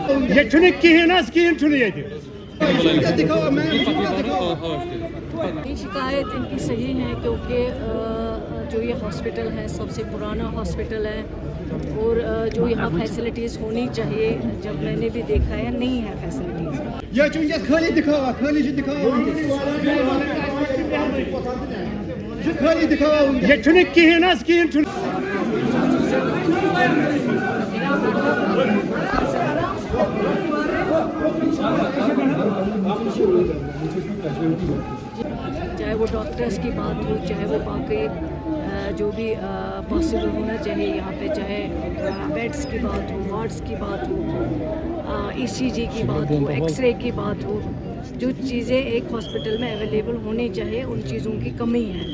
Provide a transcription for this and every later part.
ये छुने स्कीम छुने ये शिकायत इनकी सही है क्योंकि जो ये हॉस्पिटल है सबसे पुराना हॉस्पिटल है और जो यहाँ फैसिलिटीज़ होनी चाहिए जब मैंने भी देखा है नहीं है फैसिलिटीज़। ये छुने स्कीम छुने चाहे वो डॉक्टर्स की बात हो चाहे वो बाकी जो भी पॉसिबल होना चाहिए यहाँ पे, चाहे बेड्स की बात हो, वार्ड्स की बात हो, ईसीजी की बात हो, एक्सरे की बात हो, जो चीज़ें एक हॉस्पिटल में अवेलेबल होनी चाहिए उन चीज़ों की कमी है।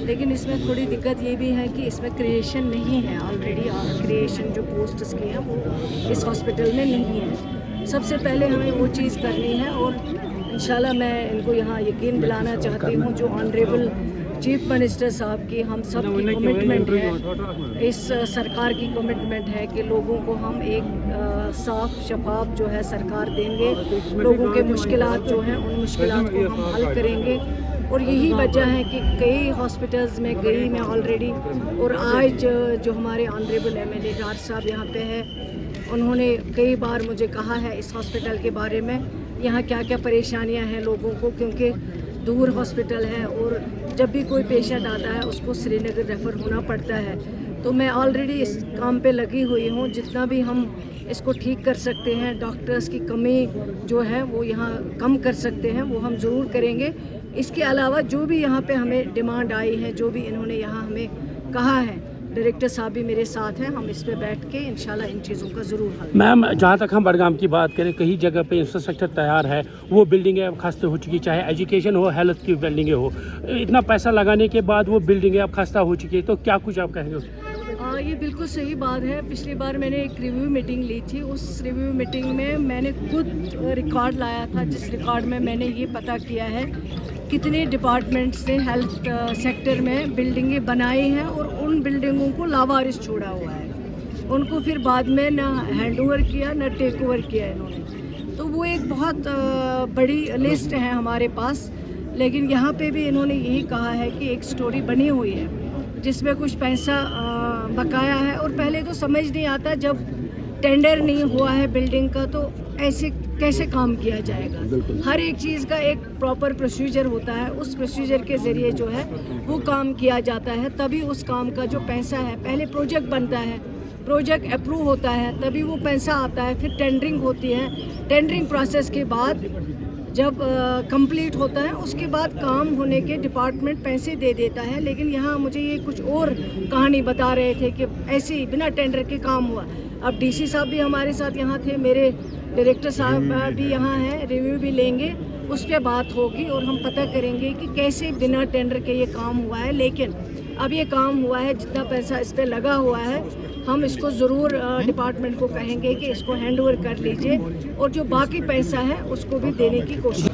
लेकिन इसमें थोड़ी दिक्कत ये भी है कि इसमें क्रिएशन नहीं है, ऑलरेडी क्रिएशन जो पोस्ट्स की हैं वो इस हॉस्पिटल में नहीं है। सबसे पहले हमें वो चीज़ करनी है और इंशाल्लाह मैं इनको यहाँ यकीन दिलाना चाहती हूँ जो ऑनरेबल चीफ मिनिस्टर साहब की हम सब की कमिटमेंट है, इस सरकार की कमिटमेंट है कि लोगों को हम एक साफ शफाफ जो है सरकार देंगे, लोगों के मुश्किलात जो हैं उन मुश्किलात को हम हल करेंगे। और यही वजह है कि कई हॉस्पिटल्स में गई मैं ऑलरेडी, और आज जो हमारे ऑनरेबल एमएलए राज साहब यहाँ पे है उन्होंने कई बार मुझे कहा है इस हॉस्पिटल के बारे में, यहाँ क्या क्या परेशानियाँ हैं लोगों को, क्योंकि दूर हॉस्पिटल है और जब भी कोई पेशेंट आता है उसको श्रीनगर रेफ़र होना पड़ता है। तो मैं ऑलरेडी इस काम पे लगी हुई हूँ, जितना भी हम इसको ठीक कर सकते हैं, डॉक्टर्स की कमी जो है वो यहाँ कम कर सकते हैं वो हम ज़रूर करेंगे। इसके अलावा जो भी यहाँ पे हमें डिमांड आई है, जो भी इन्होंने यहाँ हमें कहा है, डायरेक्टर साहब भी मेरे साथ हैं, हम इस पे बैठ के इंशाल्लाह इन चीज़ों का ज़रूर हल। मैम, जहाँ तक हम बडगाम की बात करें, कई जगह पे इंफ्रास्ट्रक्चर तैयार है, वो बिल्डिंगें अब खस्ता हो चुकी, चाहे एजुकेशन हो, हेल्थ की बिल्डिंगें हो, इतना पैसा लगाने के बाद वो बिल्डिंगें अब खस्ता हो चुकी है, तो क्या कुछ आप कहेंगे? ये बिल्कुल सही बात है। पिछली बार मैंने एक रिव्यू मीटिंग ली थी, उस रिव्यू मीटिंग में मैंने खुद रिकॉर्ड लाया था, जिस रिकॉर्ड में मैंने ये पता किया है कितने डिपार्टमेंट्स ने हेल्थ सेक्टर में बिल्डिंगें बनाई हैं और उन बिल्डिंगों को लावारिस छोड़ा हुआ है, उनको फिर बाद में ना हैंड ओवर किया ना टेक ओवर किया इन्होंने। तो वो एक बहुत बड़ी लिस्ट है हमारे पास, लेकिन यहाँ पे भी इन्होंने यही कहा है कि एक स्टोरी बनी हुई है जिसमें कुछ पैसा बकाया है, और पहले तो समझ नहीं आता जब टेंडर नहीं हुआ है बिल्डिंग का तो ऐसे कैसे काम किया जाएगा। हर एक चीज़ का एक प्रॉपर प्रोसीजर होता है, उस प्रोसीजर के ज़रिए जो है वो काम किया जाता है, तभी उस काम का जो पैसा है, पहले प्रोजेक्ट बनता है, प्रोजेक्ट अप्रूव होता है, तभी वो पैसा आता है, फिर टेंडरिंग होती है, टेंडरिंग प्रोसेस के बाद जब कंप्लीट होता है उसके बाद काम होने के डिपार्टमेंट पैसे दे देता है। लेकिन यहाँ मुझे ये कुछ और कहानी बता रहे थे कि ऐसे ही बिना टेंडर के काम हुआ। अब डीसी साहब भी हमारे साथ यहाँ थे, मेरे डायरेक्टर साहब भी यहाँ हैं, रिव्यू भी लेंगे, उस पर बात होगी और हम पता करेंगे कि कैसे बिना टेंडर के ये काम हुआ है। लेकिन अब ये काम हुआ है, जितना पैसा इस पर लगा हुआ है हम इसको ज़रूर डिपार्टमेंट को कहेंगे कि इसको हैंड ओवर कर लीजिए और जो बाकी पैसा है उसको भी देने की कोशिश